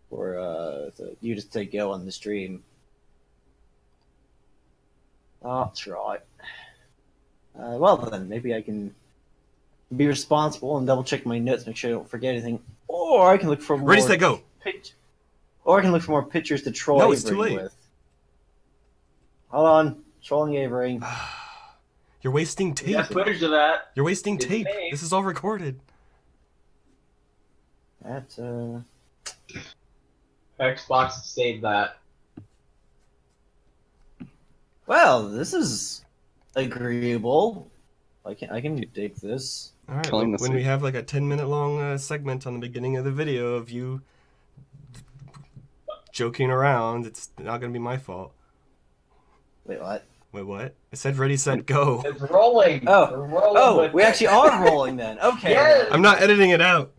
for you just to go on the stream. Oh, that's right. Well then, maybe I can be responsible and double check my notes, make sure I don't forget anything. Or I can look for more. Ready, set, go. Or I can look for more pictures to troll No, Avery it's too late. with. Hold on, trolling Avery. You're wasting tape. You got footage of that. You're wasting It's tape. me. This is all recorded. That Xbox saved that. Well, this is agreeable. I can take this. All right. Killing the When we scene. have like a 10-minute long segment on the beginning of the video of you joking around, it's not gonna be my fault. Wait, what? Wait, what? I said ready, set, go. It's rolling. Oh. We're rolling Oh, with we it. actually are rolling then. Okay. Yes. I'm not editing it out.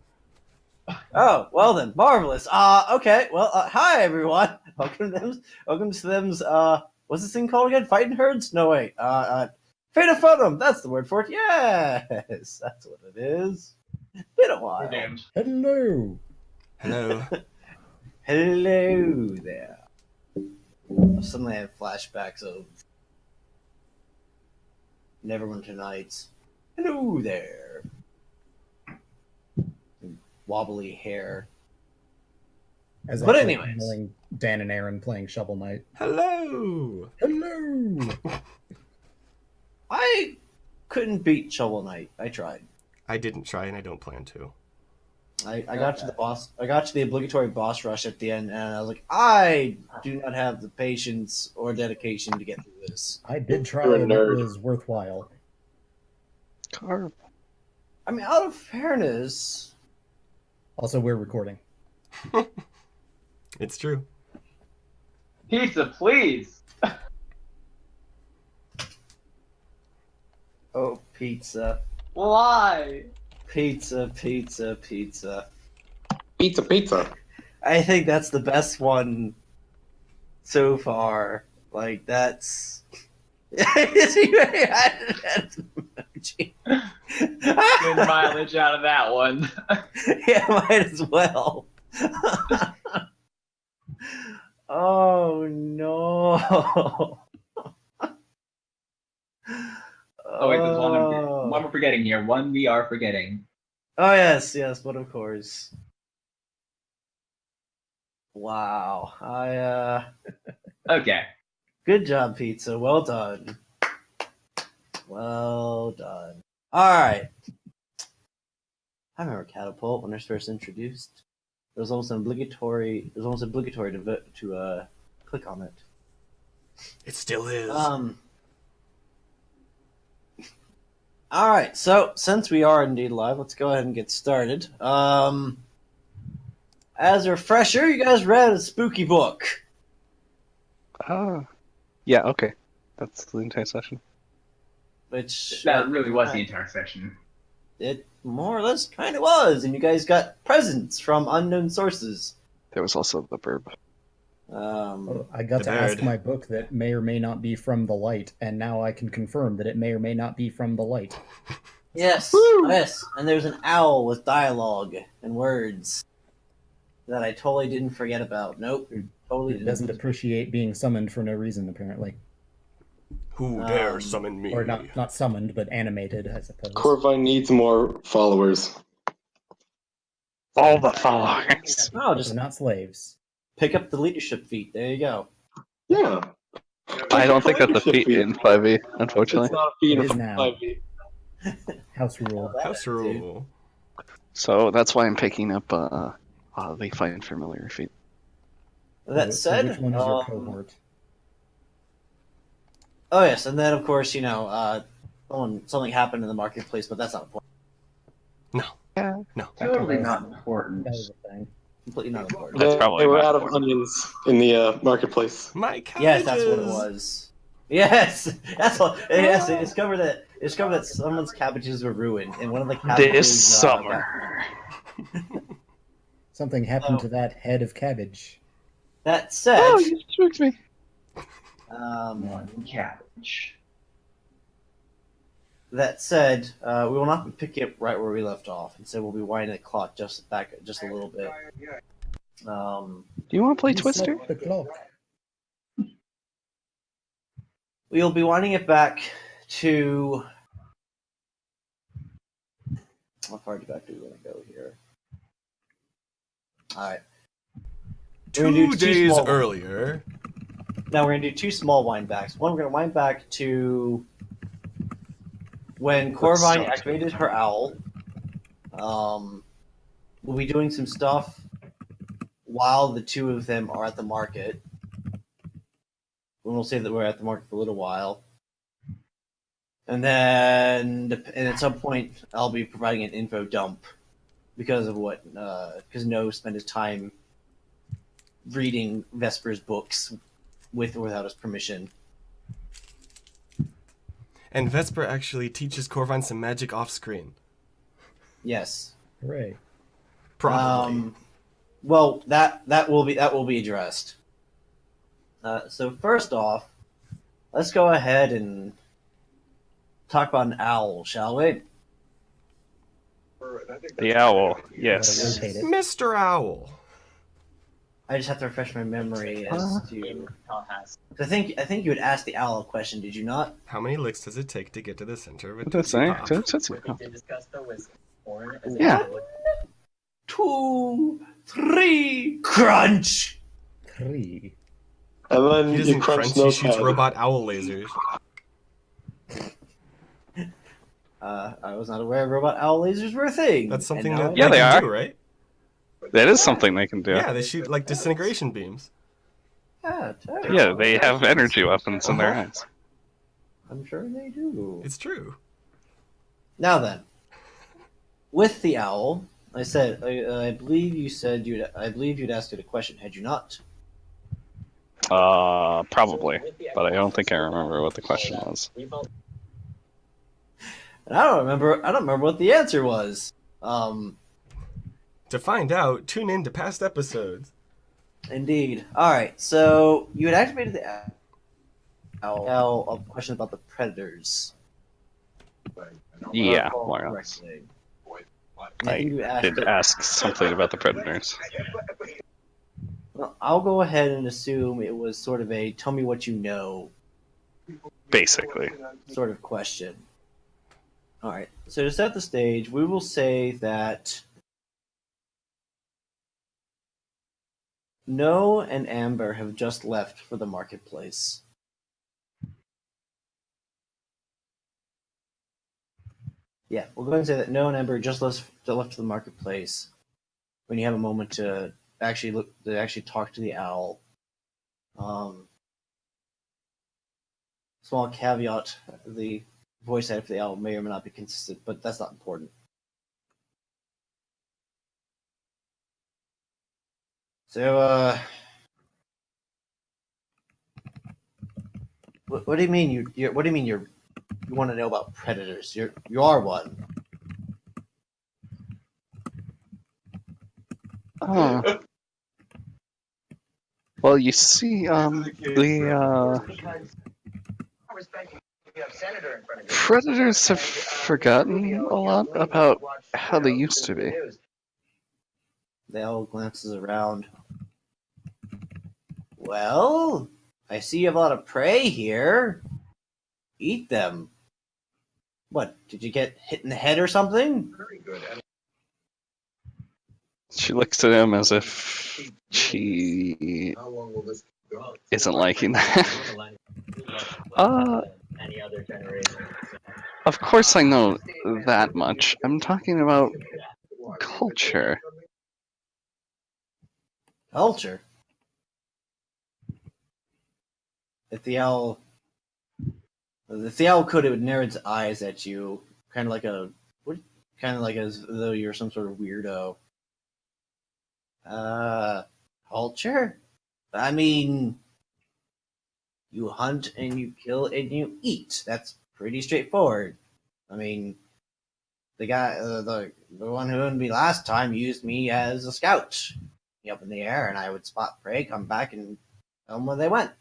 Oh, well then, marvelous. Okay. Well, hi everyone. Welcome to them's. What's this thing called again? Fighting herds? No wait. Foenum. That's the word for it. Yes, that's what it is. Been a We're while. doomed. Hello. Hello. Hello there. Suddenly I have flashbacks of Neverwinter Nights. Hello there. Wobbly hair. As But actually anyways. channeling Dan and Aaron playing Shovel Knight. Hello. Hello. I couldn't beat Shovel Knight. I tried. I didn't try and I don't plan to. I got to the boss. I got to the obligatory boss rush at the end, and I was like, I do not have the patience or dedication to get through this. I did try You're a and it nerd. was worthwhile. Carve. I mean, out of fairness, Also, we're recording. It's true. Pizza, please. oh pizza, Why? pizza, pizza, pizza. Pizza, pizza. I think that's the best one so far. Like that's. Good mileage out of that one. Yeah, might as well. Oh no! Oh wait, there's one we're forgetting here. One we are forgetting. Oh yes, but of course. Wow, Okay. good job, pizza. Well done. Well done. All right. I remember Catapult when it was first introduced. It was almost obligatory. It was almost obligatory to click on it. It still is. All right. So since we are indeed live, let's go ahead and get started. As a refresher, you guys read a spooky book. Yeah, okay. That's the entire session. Which That really was the entire session. it more or less kind of was, and you guys got presents from unknown sources. There was also the verb. Oh, I got The to ask bird. my book that may or may not be from the light, and now I can confirm that it may or may not be from the light. Yes, yes, and there's an owl with dialogue and words that I totally didn't forget about. Nope, totally It didn't. doesn't appreciate being summoned for no reason, apparently. Who dare summon me? Or not summoned, but animated, I suppose. Corvine needs more followers. All the followers. Oh, They're just not slaves. pick up the leadership feat. There you go. Yeah. I don't think that's a feat in 5e, unfortunately. It's not a feat It is of now. 5e. House rule. House rule. So that's why I'm picking up the Find Familiar feat. That So said, which one is your cohort? oh yes, and then of course something happened in the marketplace, but that's not important. No. Yeah. No. Totally not important. That was a thing. Completely not important. That's probably They were not out of important. onions in the marketplace. My cabbages. Yes, that's what it was. Yes, that's what. Yes, they discovered that someone's cabbages were ruined, and one of the cabbages. This summer. Something happened to that head of cabbage. That said, Oh, you tricked me. One cabbage. that said, we will not be picking up right where we left off. Instead, we'll be winding the clock just back just a little bit. Do you want to play Reset Twister? the clock. We'll be winding it back to. How far back do we want to go here? All right. We're gonna do 2 two days small ones. earlier. Now we're gonna do two small wind backs. One, we're gonna wind back to when Corvine activated her owl. We'll be doing some stuff while the two of them are at the market. And we'll say that we're at the market for a little while. And then, and at some point, I'll be providing an info dump because of what, because Noah spent his time reading Vesper's books with or without his permission. And Vesper actually teaches Corvine some magic off screen. Yes. Hooray. Probably. Well, that will be addressed. So first off, let's go ahead and talk about an owl, shall we? The owl, Gotta yes. rotate it. Mr. Owl. I just have to refresh my memory as to. I think you had asked the owl a question, did you not? How many licks does it take to get to the center of a What did I Tootsie say? Pop? Yeah. 2, 3, crunch. 3. And then He you doesn't crunch crunch, he shoots notepad. robot owl lasers. I was not aware robot owl lasers were a thing. That's something And now that Yeah, they they can are. do, right? That is something they can do. Yeah, they shoot like disintegration beams. Yeah, Yeah, they have energy weapons in their eyes. I'm sure they do. It's true. Now then, with the owl, I said, I believe you said I believe you'd asked it a question, had you not? Probably. But I don't think I remember what the question was. And I don't remember what the answer was. To find out, tune in to past episodes. Indeed. All right. So you had activated the owl. A question about the predators. Yeah, Recall more or less. correctly. I think you asked did it- ask something about the predators. Well, I'll go ahead and assume it was sort of a "tell me what you know" Basically. sort of question. All right. So to set the stage, we will say that No and Amber have just left for the marketplace. Yeah, we'll go ahead and say that No and Amber just left for the marketplace. When you have a moment to actually talk to the owl. Small caveat: the voice actor for the owl may or may not be consistent, but that's not important. So, what do you mean you want to know about predators? You are one. Oh. Well, you see, the predators have forgotten a lot about how they used to be. The owl glances around. Well, I see you have a lot of prey here. Eat them. What, did you get hit in the head or something? She looks at him as if she isn't liking that. Of course I know that much. I'm talking about culture. Culture. If the owl could, it would narrow its eyes at you, kind of like as though you're some sort of weirdo. Culture? I mean, you hunt and you kill and you eat. That's pretty straightforward. I mean, the guy, the one who owned me last time used me as a scout, up in the air, and I would spot prey, come back, and tell them where they went.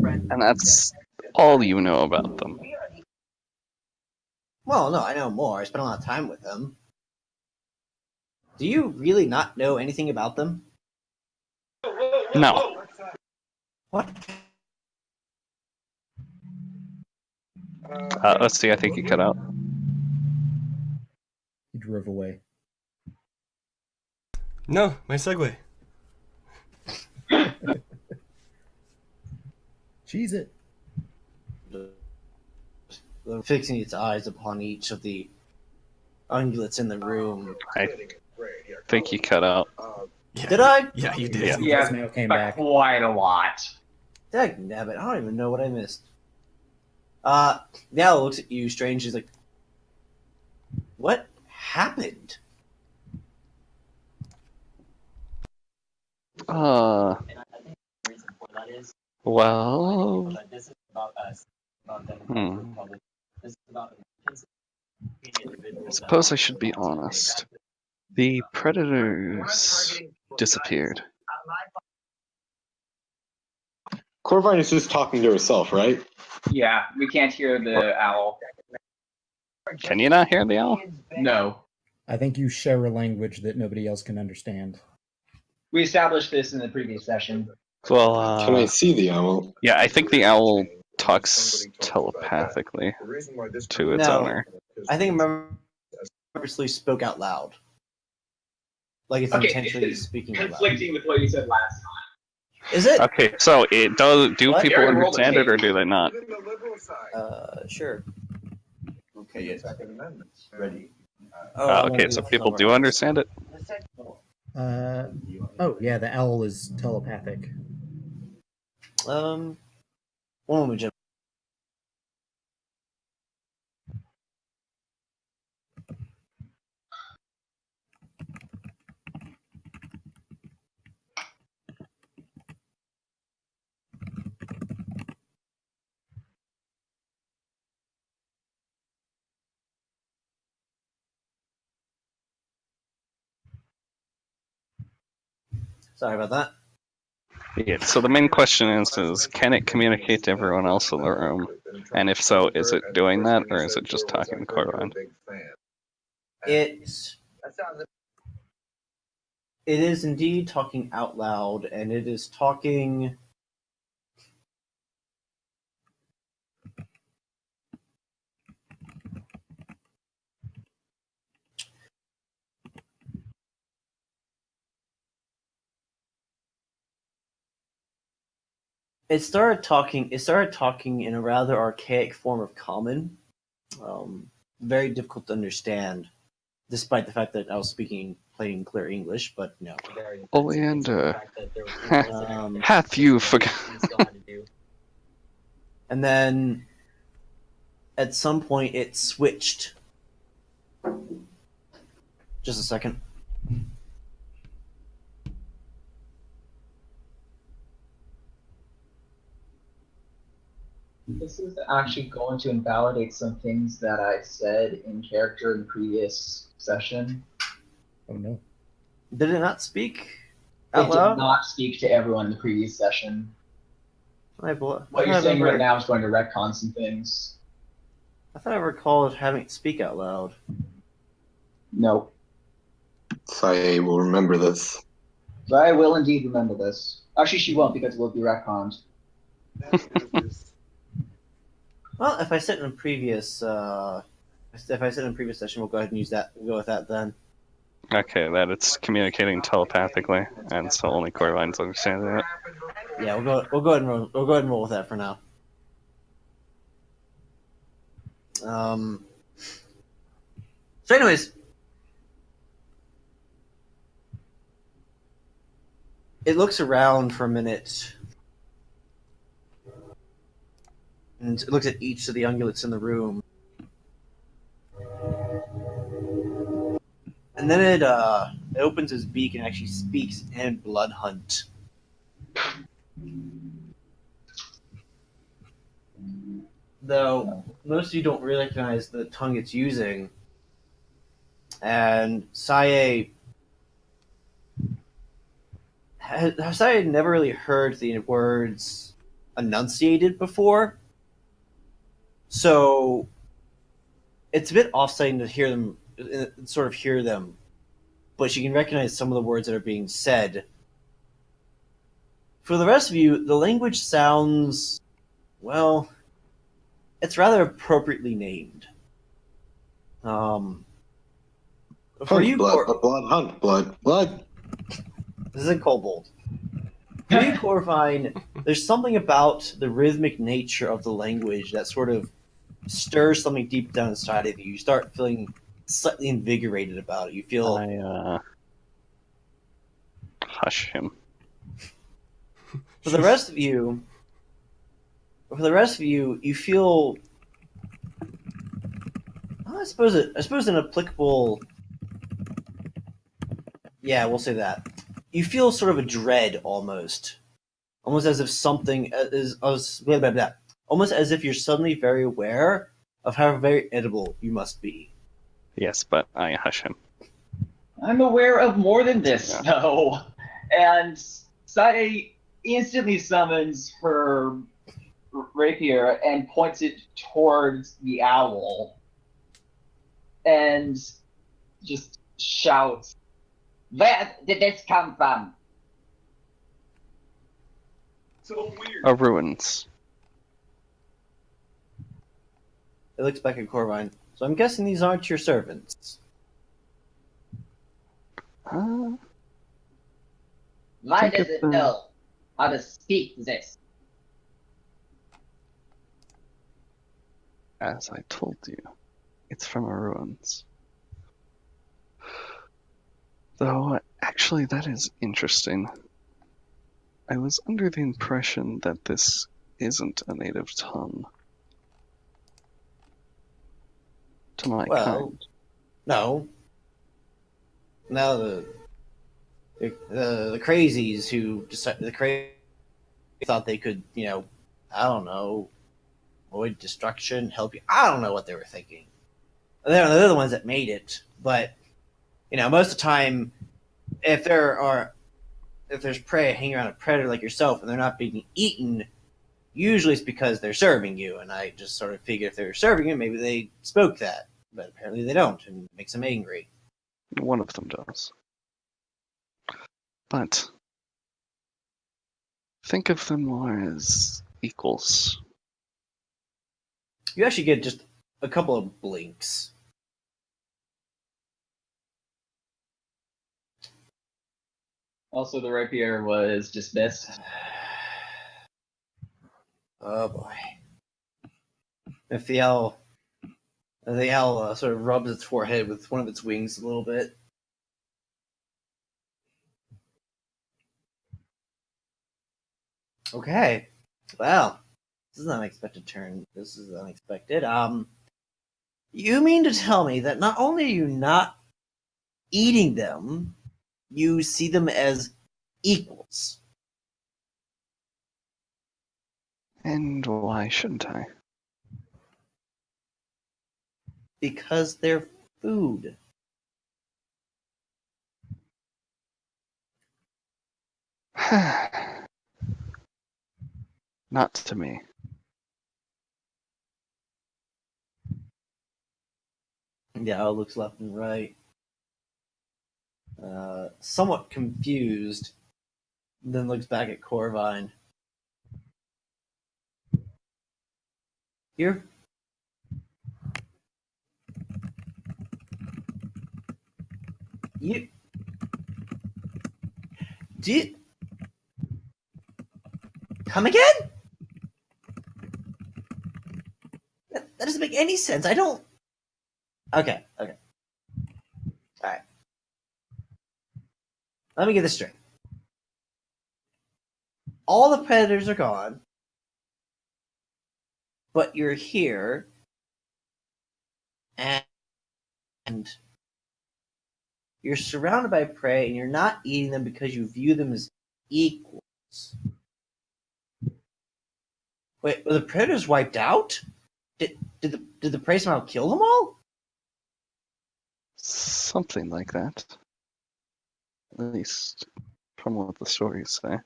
And that's all you know about them. Well, no, I know more. I spent a lot of time with them. Do you really not know anything about them? No. What? Let's see, I think he cut out. He drove away. No, my segue. Cheese it. Fixing its eyes upon each of the ungulates in the room. I think he cut out. Yeah. Did I? Yeah, you did. Yeah. Yeah, Voicemail came but back. quite a lot. Dagnabbit, I don't even know what I missed. The owl looks at you strange. He's like, what happened? Well. I suppose I should be honest. The predators disappeared. Corvine is just talking to herself, right? Yeah, we can't hear the owl. Can you not hear the owl? No. I think you share a language that nobody else can understand. We established this in the previous session. Well, Can I see the owl? yeah, I think the owl talks telepathically to its No. owner. I think it purposely spoke out loud. Like it's Okay, intentionally it's speaking out loud. conflicting with what you said last time. Is it? Okay, so it does. Do What? people Gary, roll the understand it, tape. or do they not? Sure. Okay, yes. Ready. Okay, so people do understand it. Oh yeah, the owl is telepathic. One moment, Jim. Sorry about that. Yeah, so the main question is can it communicate to everyone else in the room? And if so, is it doing that, or is it just talking to Corvine? It is indeed talking out loud, and it is talking. It started talking. It started talking in a rather archaic form of common, very difficult to understand, despite the fact that I was speaking plain, clear English. But no. Oleander, Um, hath you forgot? And then at some point it switched. Just a second. This is actually going to invalidate some things that I said in character in the previous session. Oh no. Did it not speak It out loud? did not speak to everyone in the previous session. I What you're saying right now is going to retcon some things. I thought I recalled having it speak out loud. No. Sae will remember this. So I will indeed remember this. Actually, she won't because it will be retconned. Well, if I sit in a previous, session, we'll go ahead and use that. We'll go with that then. Okay, that it's communicating telepathically, and so only Corvine's understanding it. Yeah, we'll go ahead and roll with that for now. So, anyways, it looks around for a minute, and it looks at each of the ungulates in the room, and then it opens his beak and actually speaks in Blood Hunt. Though most of you don't really recognize the tongue it's using, and Sae had never really heard the words enunciated before. So it's a bit offsetting to hear them, sort of hear them, but she can recognize some of the words that are being said. For the rest of you, the language sounds, well, it's rather appropriately named. For Hunt you, blood, blood, hunt blood, blood. this isn't Kobold. For you, Corvine, there's something about the rhythmic nature of the language that sort of stirs something deep down inside of you. You start feeling slightly invigorated about it. You feel I hush him. for the rest of you, you feel. I suppose an applicable. Yeah, we'll say that. You feel sort of a dread almost as if something is almost as if you're suddenly very aware of how very edible you must be. Yes, but I hush him. I'm aware of more than this, Yeah. though. And Sae instantly summons her rapier and points it towards the owl. And just shouts, "Where did this come from?" Ruins. It looks back at Corvine. So I'm guessing these aren't your servants. Uh, Why Think does of it the- know how to speak this? as I told you, it's from a ruins. Though, actually, that is interesting. I was under the impression that this isn't a native tongue. To my Well, kind. no. Now the crazies who decided thought they could, I don't know, avoid destruction, help you. I don't know what they were thinking. They're the ones that made it, but most of the time, if there's prey hanging around a predator like yourself and they're not being eaten, usually it's because they're serving you. And I just sort of figured if they were serving you, maybe they spoke that, but apparently they don't, and it makes them angry. One of them does. But think of them more as equals. You actually get just a couple of blinks. Also, the rapier was dismissed. Oh boy. If the owl sort of rubs its forehead with one of its wings a little bit. Okay. Well, this is an unexpected turn. This is unexpected. You mean to tell me that not only are you not eating them, you see them as equals? And why shouldn't I? Because they're food. Not to me. The owl looks left and right. Somewhat confused, then looks back at Corvine. You're you do you come again? That doesn't make any sense. I don't. Okay. All right. Let me get this straight. All the predators are gone, but you're here, and you're surrounded by prey, and you're not eating them because you view them as equals. Wait, were the predators wiped out? Did the prey somehow kill them all? Something like that. At least from what the stories say.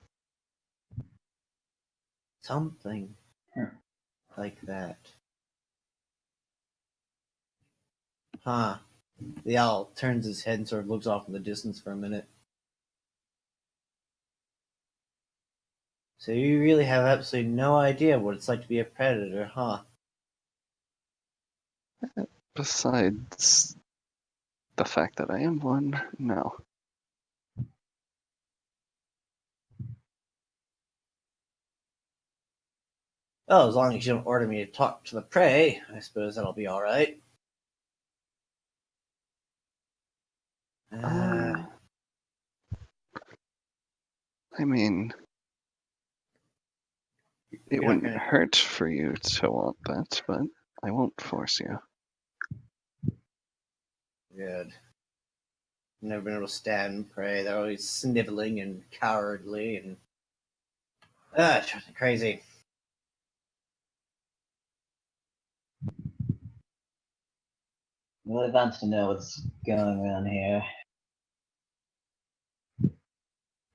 Something like that. Huh. The owl turns his head and sort of looks off in the distance for a minute. So you really have absolutely no idea what it's like to be a predator, huh? Besides the fact that I am one, no. Well, as long as you don't order me to talk to the prey, I suppose that'll be alright. I mean, it You're not wouldn't gonna... hurt for you to want that, but I won't force you. Good. Never been able to stand prey. They're always sniveling and cowardly and... it drives me crazy. Really wants to know what's going on here.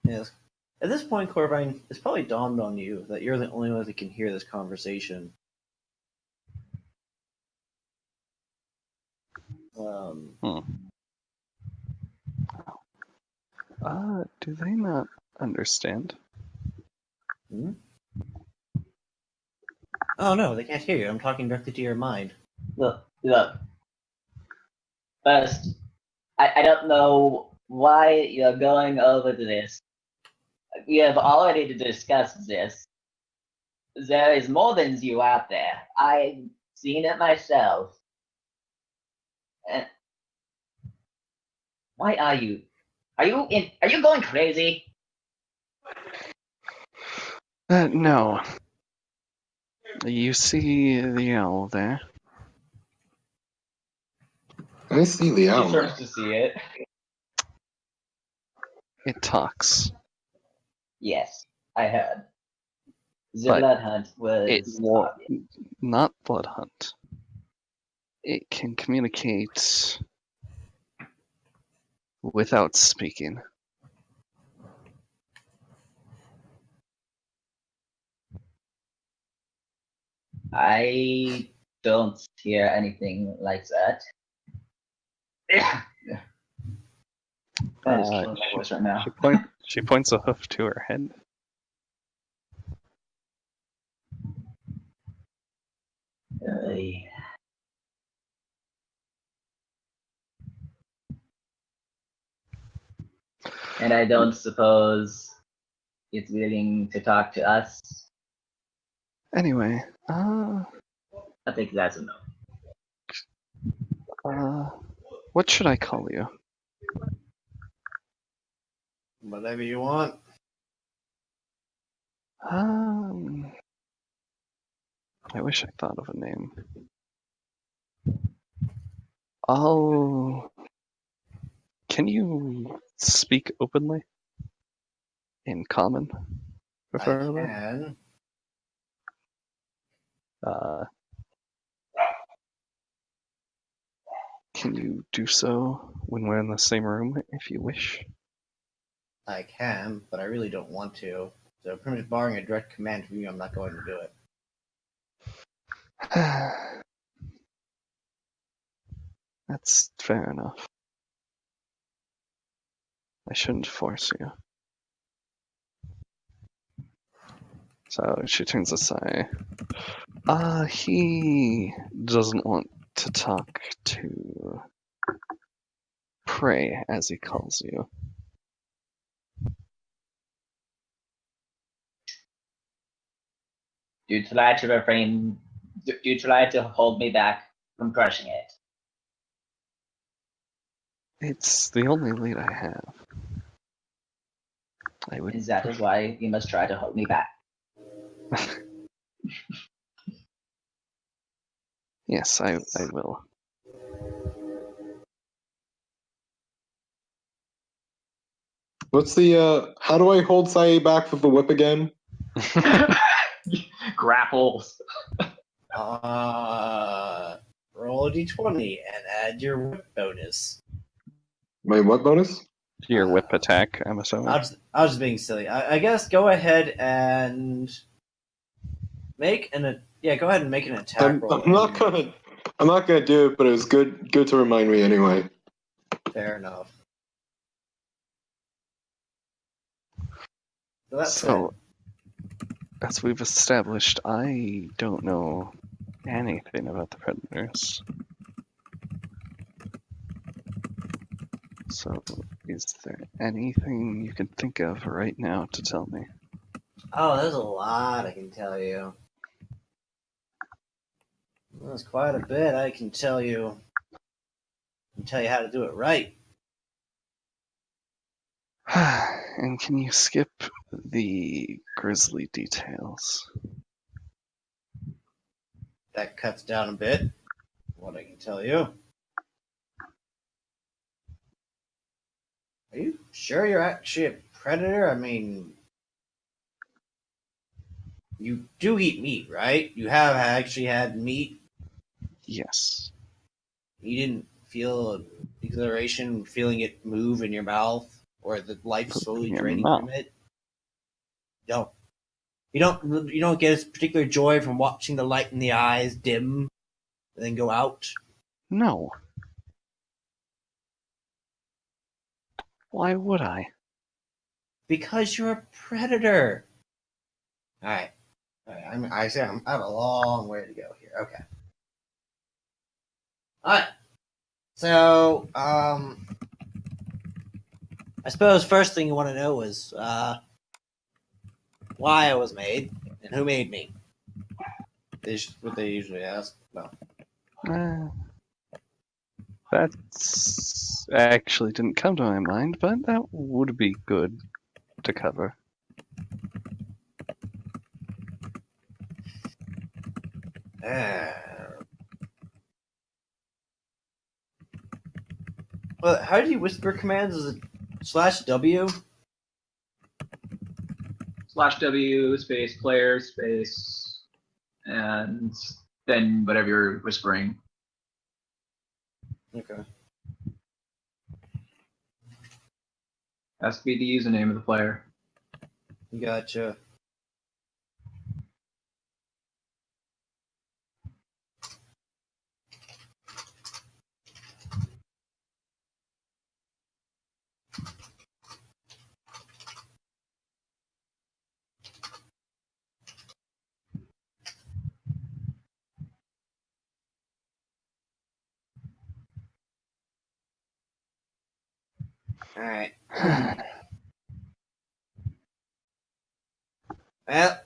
Yes. At this point, Corbine, it's probably dawned on you that you're the only one that can hear this conversation. Do they not understand? Hmm? Oh no, they can't hear you. I'm talking directly to your mind. Look. First, I don't know why you're going over to this. We have already discussed this. There is more than you out there. I've seen it myself. And why are you? Are you going crazy? No. You see the owl there? I see the She owl. turns to see it. It talks. Yes, I heard. The But blood hunt It was will not blood hunt. It can communicate without speaking. I don't hear anything like that. That is killing my voice right now. She points a hoof to her head. And I don't suppose it's willing to talk to us. Anyway, I think that's a no. what should I call you? Whatever you want. I wish I thought of a name. Can you speak openly? In common, preferably? I can. Can you do so when we're in the same room, if you wish? I can, but I really don't want to. So pretty much barring a direct command from you, I'm not going to do it. That's fair enough. I shouldn't force you. So she turns aside. He doesn't want to talk to prey, as he calls you. You try to refrain. You try to hold me back from crushing it. It's the only lead I have. And that is why you must try to hold me back. Yes, I will. What's the, how do I hold Sae back with the whip again? Grapples. Roll a d20 and add your whip bonus. My what bonus? Your whip attack, I'm assuming. I was just being silly. I guess go ahead and Go ahead and make an attack I'm, roll. I'm not gonna. I'm not gonna do it, but it was good. Good to remind me anyway. Fair enough. So that's So, as we've established, I don't know anything about the Predators. So, is there anything you can think of right now to tell me? Oh, there's a lot I can tell you. There's quite a bit I can tell you. I can tell you how to do it right. And can you skip the grisly details? That cuts down a bit. What I can tell you. Are you sure you're actually a predator? I mean, you do eat meat, right? You have actually had meat. Yes. You didn't feel exhilaration feeling it move in your mouth or the life slowly Your draining mouth. from it? No. You don't get a particular joy from watching the light in the eyes dim and then go out? No. Why would I? Because you're a predator. Alright. I have a long way to go here. Okay. Alright. So, I suppose first thing you want to know is why I was made and who made me. Is what they usually ask. Well, That's actually didn't come to my mind, but that would be good to cover. well, how do you whisper commands? Is it /W? /W space player space and then whatever you're whispering. Okay. Has to be the username of the player. Gotcha. Alright. Well,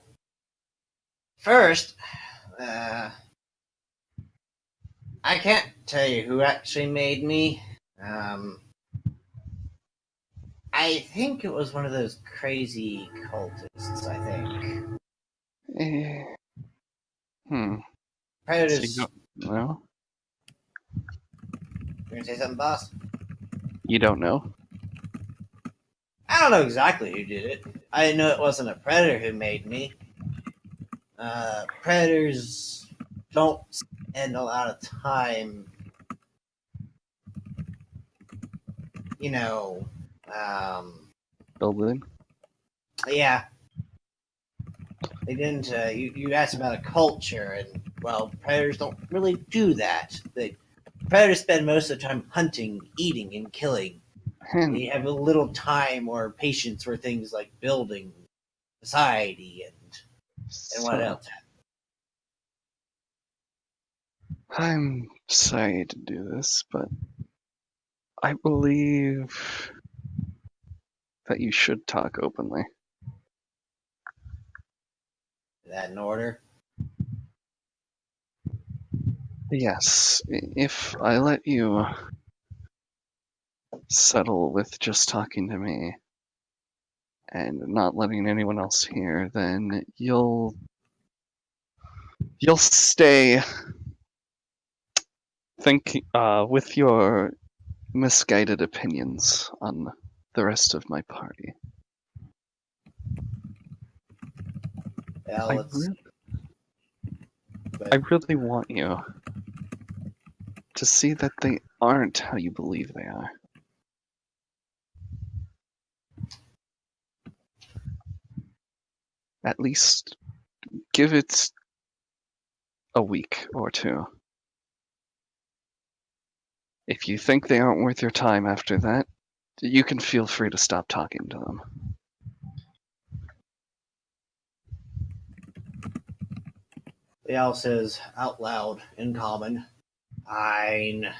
first, I can't tell you who actually made me. I think it was one of those crazy cultists, I think. Eh, So Predators. you don't know? You gonna say something, boss? You don't know? I don't know exactly who did it. I know it wasn't a predator who made me. Predators don't spend a lot of time, you know, Building? yeah. They didn't. You asked about a culture, and well, predators don't really do that. Predators spend most of the time hunting, eating, and killing. And They have a little time or patience for things like building society and what so, else. I'm sorry to do this, but I believe that you should talk openly. Is that in order? Yes, if I let you settle with just talking to me and not letting anyone else hear, then you'll stay with your misguided opinions on the rest of my party. Well, I it's. really want you to see that they aren't how you believe they are. At least give it a week or two. If you think they aren't worth your time after that, you can feel free to stop talking to them. The owl says out loud in common, "Fine,"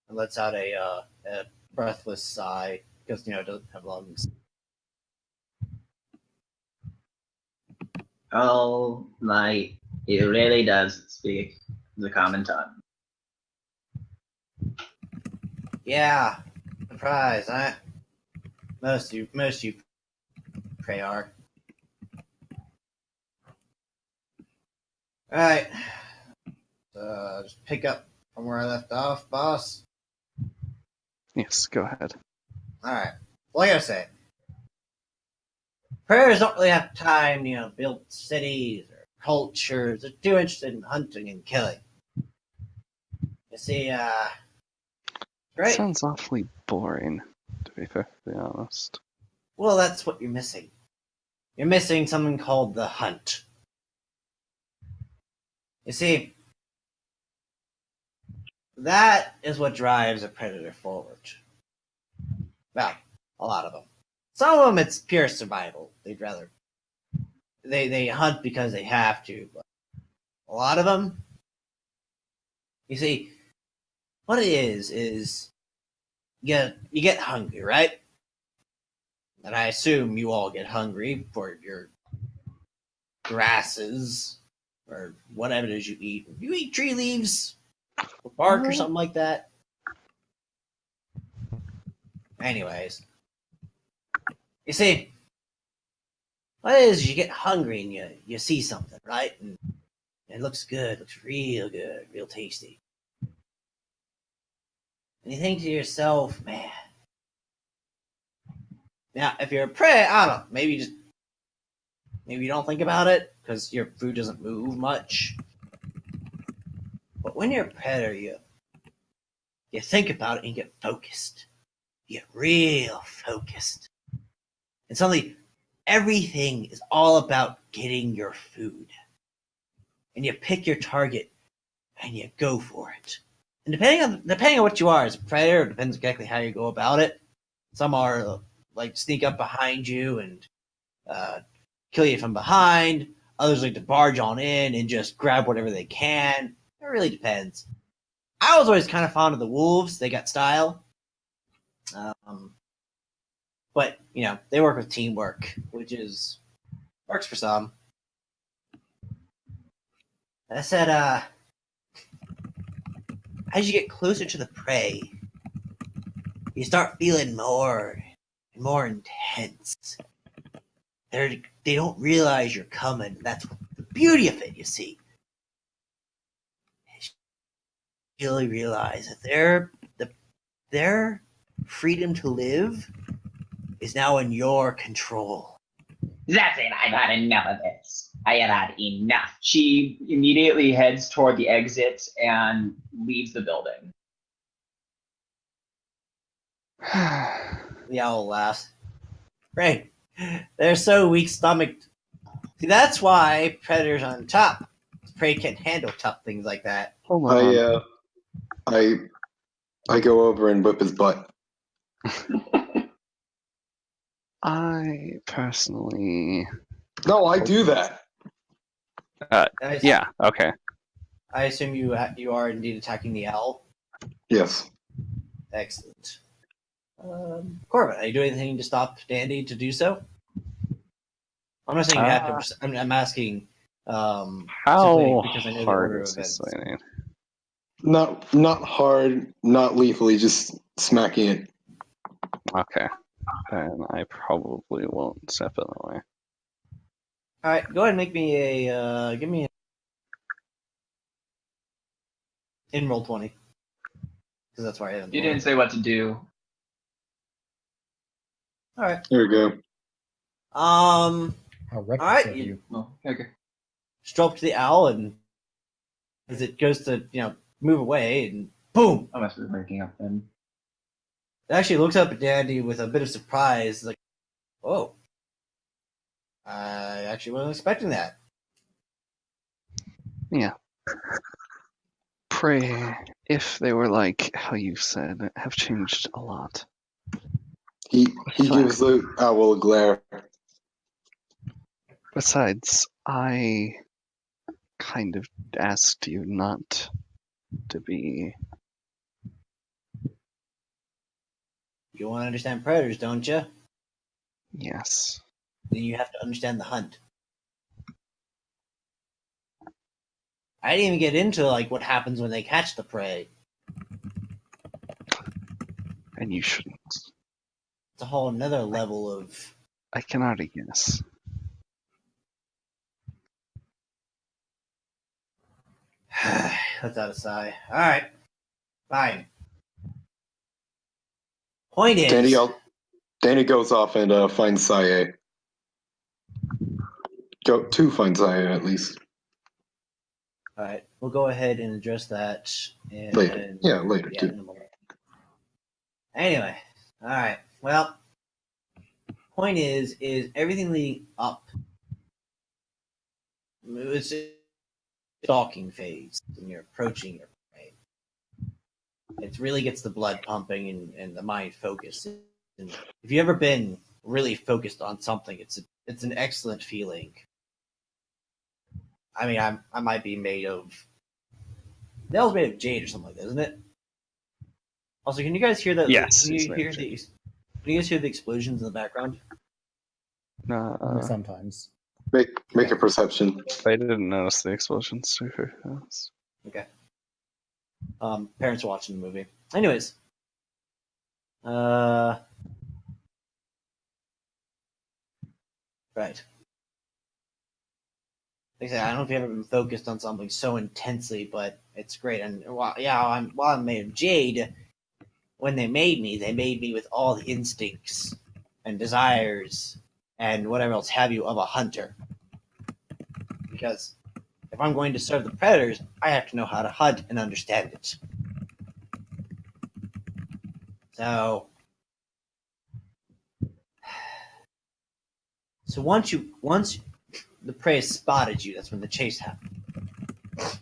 and lets out a breathless sigh because it doesn't have lungs. Oh my! It really does speak the common tongue. Yeah, surprise, huh? Most of you prey are. All right, just pick up from where I left off, boss. Yes, go ahead. All right. Well, I gotta say, prayers don't really have time, build cities or cultures. They're too interested in hunting and killing. You see, great. Sounds awfully boring, to be perfectly honest. Well, that's what you're missing. You're missing something called the hunt. You see, that is what drives a predator forward. Well, a lot of them. Some of them, it's pure survival. They'd rather they hunt because they have to. But a lot of them, you see, what it is you get hungry, right? And I assume you all get hungry for your grasses or whatever it is you eat. You eat tree leaves or bark or something like that. Anyways, you see, what it is you get hungry and you see something, right? And it looks good, looks real good, real tasty. And you think to yourself, man. Now, if you're a prey, I don't know, maybe you don't think about it because your food doesn't move much. But when you're a predator, you think about it and you get focused. You get real focused. And suddenly, everything is all about getting your food. And you pick your target and you go for it. And depending on what you are as a predator, it depends exactly how you go about it. Some are like sneak up behind you and kill you from behind. Others like to barge on in and just grab whatever they can. It really depends. I was always kind of fond of the wolves. They got style. But, they work with teamwork, which works for some. I said, as you get closer to the prey, you start feeling more and more intense. They don't realize you're coming. That's the beauty of it, you see. You really realize that their freedom to live is now in your control. That's it. I've had enough of this. I have had enough. She immediately heads toward the exit and leaves the building. The owl laughs. Right. They're so weak-stomached. See, that's why predators on top. Prey can't handle tough things like that. Hold on. I go over and whip his butt. I personally... No, I do that. Yeah, okay. I assume you are indeed attacking the owl. Yes. Excellent. Corbin, are you doing anything to stop Dandy to do so? I'm not saying you have to. I'm asking. How because I know the hard order is of this events. thing? Not hard, not lethally, just smacking it. Okay. Then I probably won't step in the way. All right, go ahead and make me give me in roll 20 because that's where I am. You didn't say what to do. All right. There we go. How reckless All right, of you. Oh, okay. Stroke to the owl, and as it goes to move away, and boom! I must be waking up then. It actually looks up at Dandy with a bit of surprise, like, "Oh, I actually wasn't expecting that." Yeah, Prey, if they were like how you said, have changed a lot. He gives the owl a glare. Besides, I kind of asked you not to be. You want to understand predators, don't you? Yes. Then you have to understand the hunt. I didn't even get into like what happens when they catch the prey. And you shouldn't. It's a whole another level of. I can already guess. Let's out a sigh. All right, fine. Point is, Danny goes off and finds Saye. Go to find Saye at least. all right, we'll go ahead and address that Later. Yeah, later, too. in a moment. Anyway, all right. Well, point is everything leading up. It's a stalking phase when you're approaching your prey. It really gets the blood pumping and the mind focused. And if you've ever been really focused on something, it's an excellent feeling. I mean, I might be made of. Nail's made of jade or something like that, isn't it? Also, can you guys hear that? Yes, Can it's you made hear of the? Can you guys hear the explosions in the background? Sometimes. Make a perception. I didn't notice the explosions. Okay. Parents are watching the movie. Anyways, right. Like I said, I don't know if you've ever been focused on something so intensely, but it's great. And while I'm made of jade, when they made me with all the instincts and desires and whatever else have you of a hunter. Because if I'm going to serve the predators, I have to know how to hunt and understand it. So once the prey has spotted you, that's when the chase happens.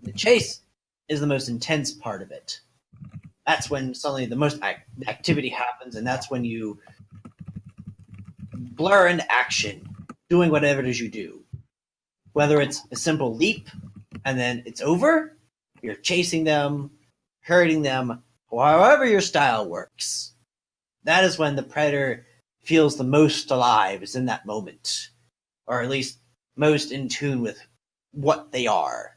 The chase is the most intense part of it. That's when suddenly the most activity happens, and that's when you blur into action, doing whatever it is you do. Whether it's a simple leap, and then it's over, you're chasing them, hurting them, however your style works. That is when the predator feels the most alive, is in that moment. Or at least most in tune with what they are.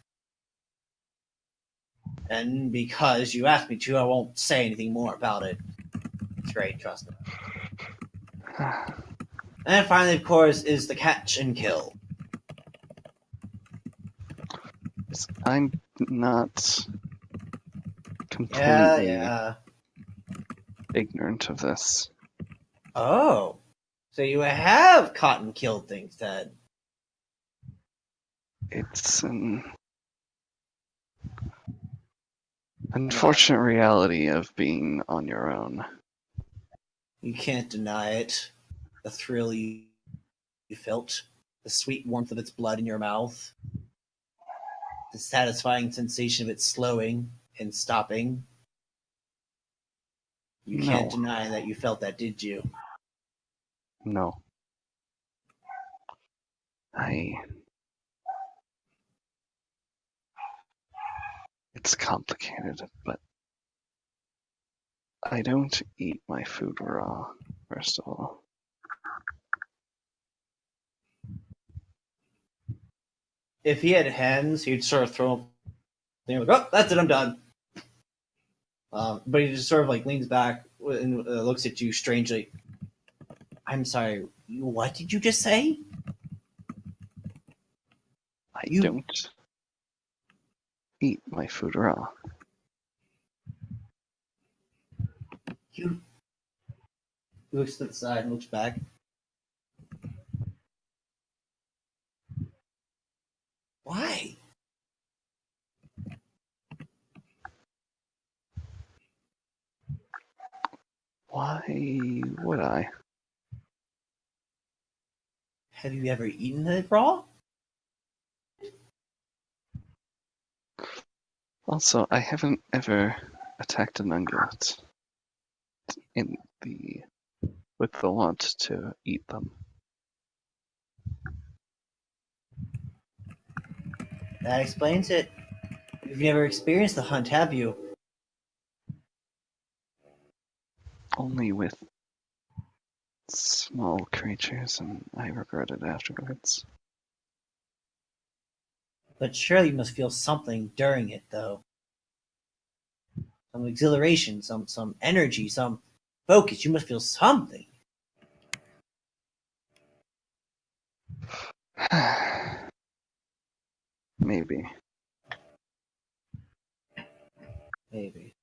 And because you asked me to, I won't say anything more about it. It's great, trust me. And finally, of course, is the catch and kill. I'm not completely Yeah. ignorant of this. Oh. So you have caught and killed things then. It's an unfortunate reality of being on your own. You can't deny it. The thrill you felt, the sweet warmth of its blood in your mouth, the satisfying sensation of it slowing and stopping. You can't No. deny that you felt that, did you? No. It's complicated, but I don't eat my food raw, first of all. If he had hands, he'd sort of throw them, like, oh, that's it, I'm done. But he just sort of like leans back and looks at you strangely. I'm sorry, what did you just say? I don't eat my food raw. He looks to the side and looks back. Why? Why would I? Have you ever eaten it raw? Also, I haven't ever attacked an ungulate in the with the want to eat them. That explains it. You've never experienced the hunt, have you? Only with small creatures, and I regret it afterwards. But surely you must feel something during it, though. Some exhilaration, some energy, some focus. You must feel something. Maybe. Maybe.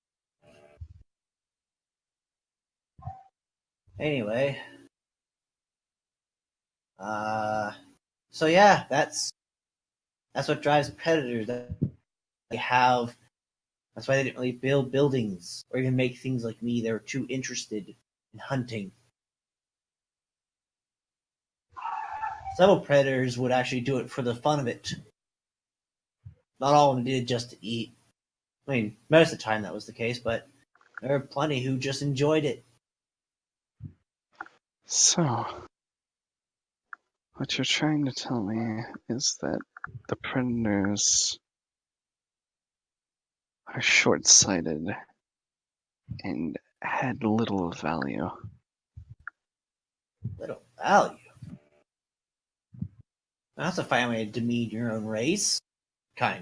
Anyway. So yeah, that's what drives predators. They have. That's why they didn't really build buildings or even make things like me. They were too interested in hunting. Several predators would actually do it for the fun of it. Not all of them did just to eat. I mean, most of the time that was the case, but there are plenty who just enjoyed it. So, what you're trying to tell me is that the predators are short-sighted and had little value. Little value. That's a fine way to demean your own race.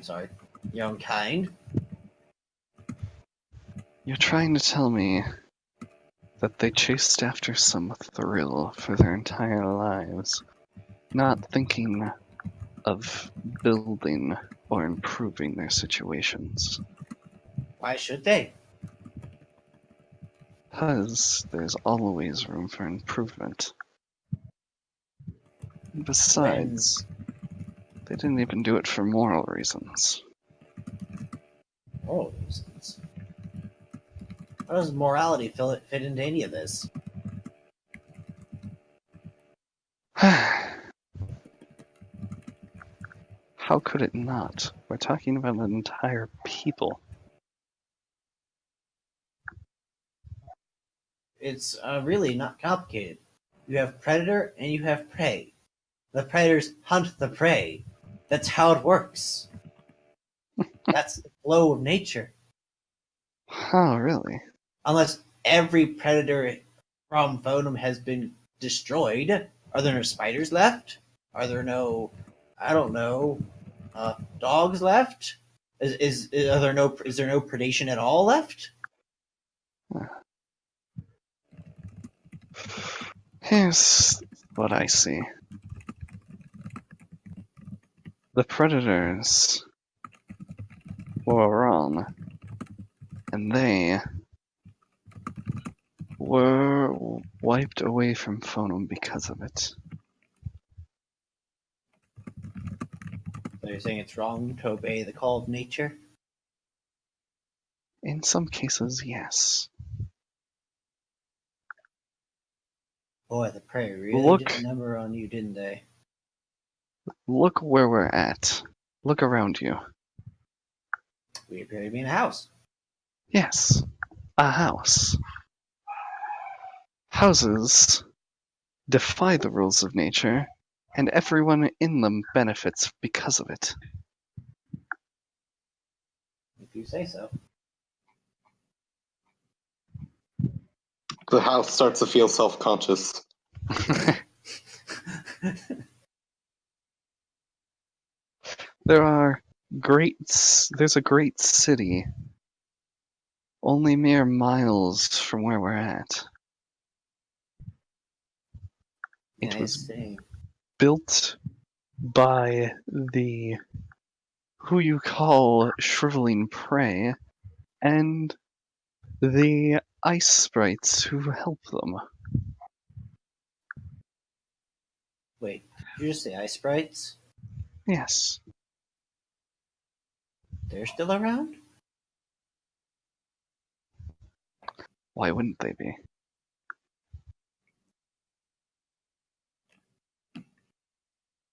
Sorry. Your own kind. You're trying to tell me that they chased after some thrill for their entire lives, not thinking of building or improving their situations. Why should they? Because there's always room for improvement. Besides, they didn't even do it for moral reasons. Moral reasons. How does morality fit into any of this? How could it not? We're talking about an entire people. It's really not complicated. You have predator and you have prey. The predators hunt the prey. That's how it works. That's the flow of nature. Oh, really? Unless every predator from Foenum has been destroyed, are there no spiders left? Are there no, I don't know, dogs left? Is there no predation at all left? Here's what I see. The predators were wrong, and they were wiped away from Foenum because of it. So you're saying it's wrong to obey the call of nature? In some cases, yes. Boy, the prey really Look. did a number on you, didn't they? Look where we're at. Look around you. We appear to be in a house. Yes, a house. Houses defy the rules of nature, and everyone in them benefits because of it. If you say so. The house starts to feel self-conscious. There's a great city only mere miles from where we're at. It I was see. built by the who you call shriveling prey and the ice sprites who help them. Wait, did you just say ice sprites? Yes. They're still around? Why wouldn't they be?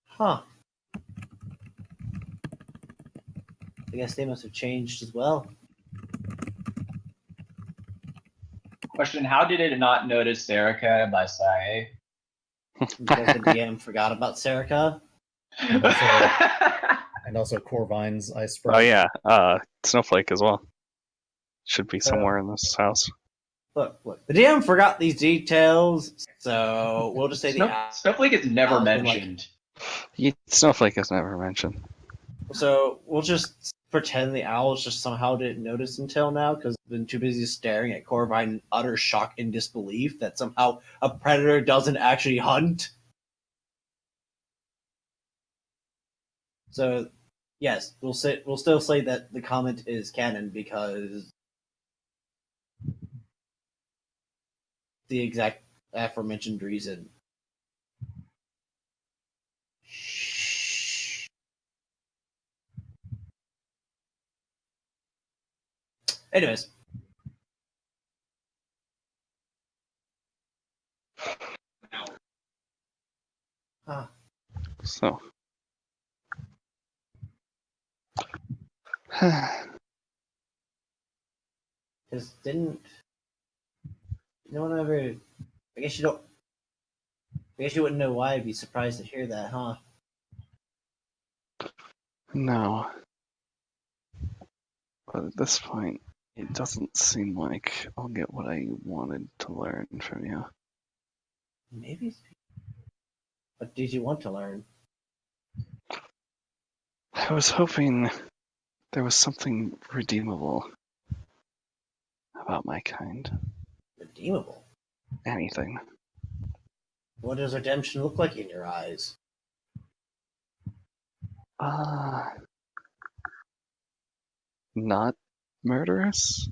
Huh. I guess they must have changed as well. Question: how did it not notice Serica by Sae? Because the DM forgot about Serica. And also Corvine's ice Oh sprite. yeah, Snowflake as well. Should be somewhere in this house. Look, the DM forgot these details, so we'll just say Snowflake is never Owl's been, mentioned. Snowflake is never mentioned. So we'll just pretend the owls just somehow didn't notice until now because they've been too busy staring at Corvine in utter shock and disbelief that somehow a predator doesn't actually hunt. So, yes, we'll still say that the comment is canon because the exact aforementioned reason. Anyways. So. Because didn't no one ever? I guess you don't. I guess you wouldn't know why. I'd be surprised to hear that, huh? No. But at this point, it doesn't seem like I'll get what I wanted to learn from you. Maybe. What did you want to learn? I was hoping there was something redeemable about my kind. Redeemable. Anything. What does redemption look like in your eyes? Not murderous?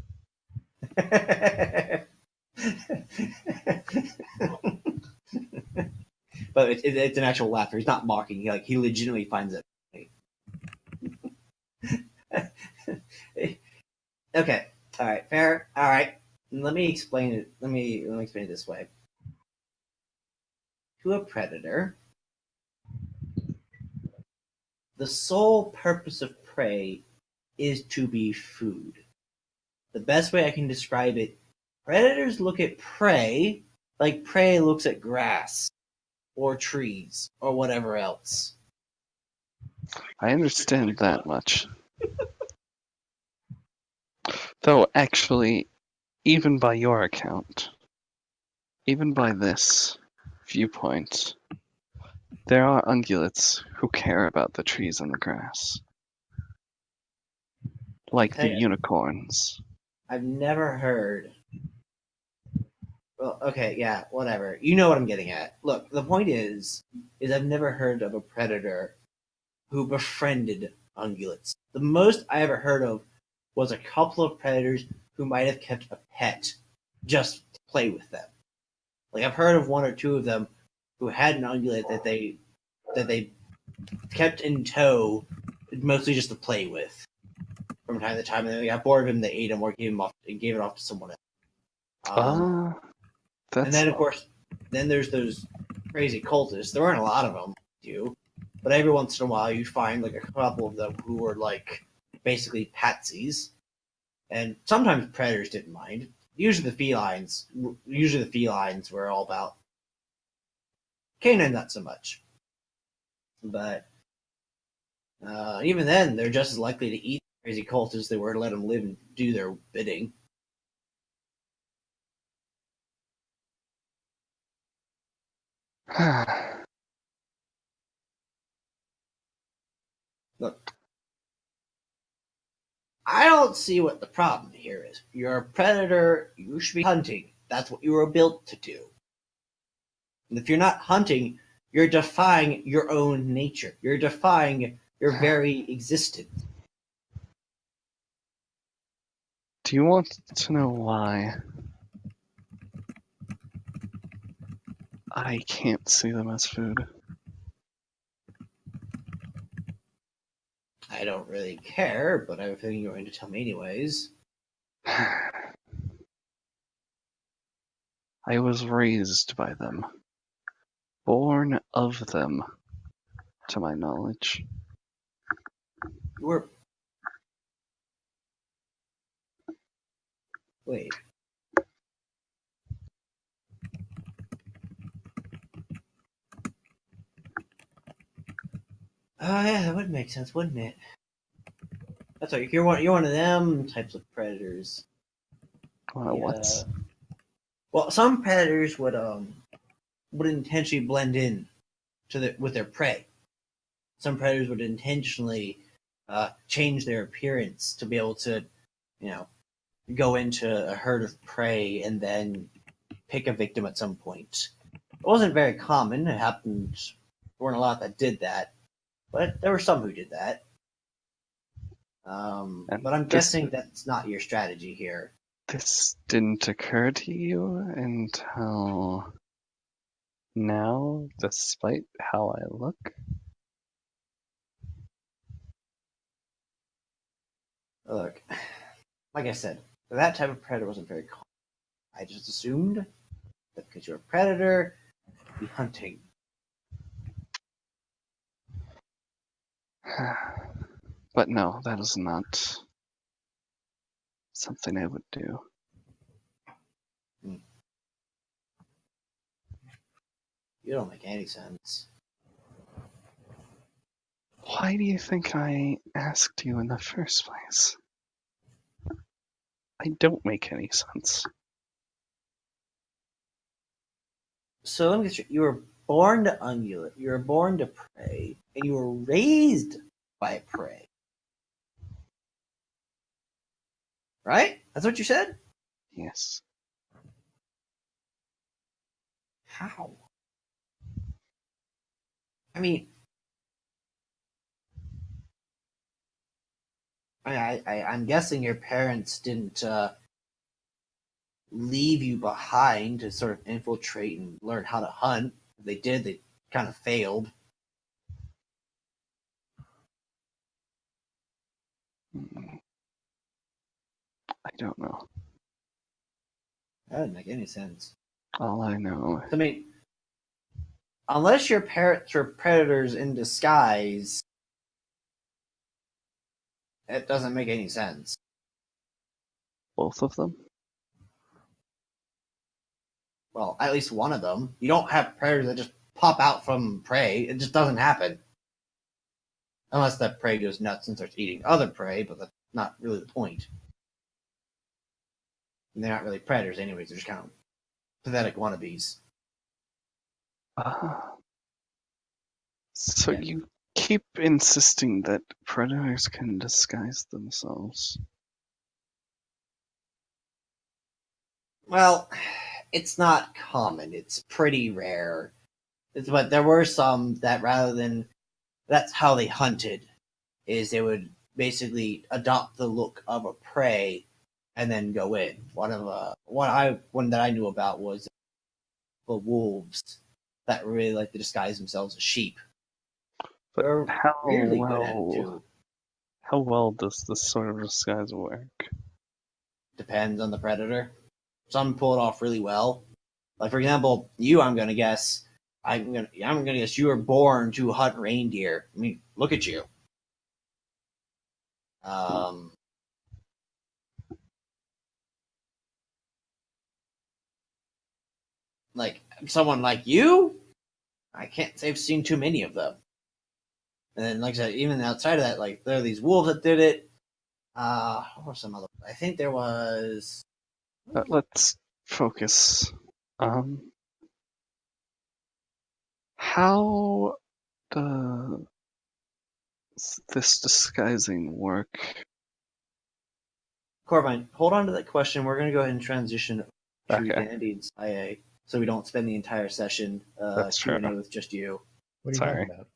But it's an actual laughter. He's not mocking. He legitimately finds it funny. Okay. All right. Fair. All right. Let me explain it. Let me explain it this way. To a predator, the sole purpose of prey is to be food. The best way I can describe it, predators look at prey like prey looks at grass or trees or whatever else. I understand that much. Though, actually, even by your account, even by this viewpoint, there are ungulates who care about the trees and the grass. Like the Hey, unicorns. I've never heard. Well, okay, yeah, whatever. You know what I'm getting at. Look, the point is I've never heard of a predator who befriended ungulates. The most I ever heard of was a couple of predators who might have kept a pet just to play with them. Like I've heard of one or two of them who had an ungulate that they kept in tow, mostly just to play with. From time to time, and then they got bored of him, they ate him or gave it off to someone else. That's... And then of course, then there's those crazy cultists. There weren't a lot of them, but every once in a while you find like a couple of them who were like basically patsies, and sometimes predators didn't mind. Usually the felines were all about. Canine not so much, but even then they're just as likely to eat crazy cultists as they were to let them live and do their bidding. Look, I don't see what the problem here is. You're a predator, you should be hunting. That's what you were built to do. And if you're not hunting, you're defying your own nature. You're defying your very existence. Do you want to know why I can't see them as food? I don't really care, but I have a feeling you're going to tell me anyways. I was raised by them. Born of them, to my knowledge. You were Wait. Oh yeah, that would make sense, wouldn't it? That's right. You're one of them types of predators. What? Well, some predators would intentionally blend in with their prey. Some predators would intentionally change their appearance to be able to, you know, go into a herd of prey and then pick a victim at some point. It wasn't very common. It happened. There weren't a lot that did that, but there were some who did that. And But I'm this- guessing that's not your strategy here. This didn't occur to you until now, despite how I look? Look, like I said, that type of predator wasn't very common. I just assumed that because you're a predator, you'd be hunting. But no, that is not something I would do. You don't make any sense. Why do you think I asked you in the first place? I don't make any sense. So let me get you were born to ungulate, you were born to prey, and you were raised by prey. Right? That's what you said? Yes. How? I mean, I'm guessing your parents didn't leave you behind to sort of infiltrate and learn how to hunt. If they did, they kind of failed. Hmm. I don't know. That doesn't make any sense. All I know. I mean, unless your parents were predators in disguise, it doesn't make any sense. Both of them? Well, at least one of them. You don't have predators that just pop out from prey. It just doesn't happen. Unless that prey goes nuts and starts eating other prey, but that's not really the point. And they're not really predators anyways, they're just kind of pathetic wannabes. So Yeah. you keep insisting that predators can disguise themselves. Well, it's not common. It's pretty rare. But there were some that rather than that's how they hunted, is they would basically adopt the look of a prey and then go in. One that I knew about was the wolves that really like to disguise themselves as sheep. But They're how weirdly good at it well too. how well does this sort of disguise work? Depends on the predator. Some pull it off really well. Like for example, you, I'm gonna guess you were born to hunt reindeer. I mean, look at you. Um, like someone like you, I can't say I've seen too many of them. And then, like I said, even outside of that, like there are these wolves that did it. What were some other? I think there was. Let's focus. How does this disguising work? Corbijn, hold on to that question. We're going to go ahead and transition to Okay. Dandy and IA, so we don't spend the entire session That's Q&A true. with just you. What are you Sorry. talking about?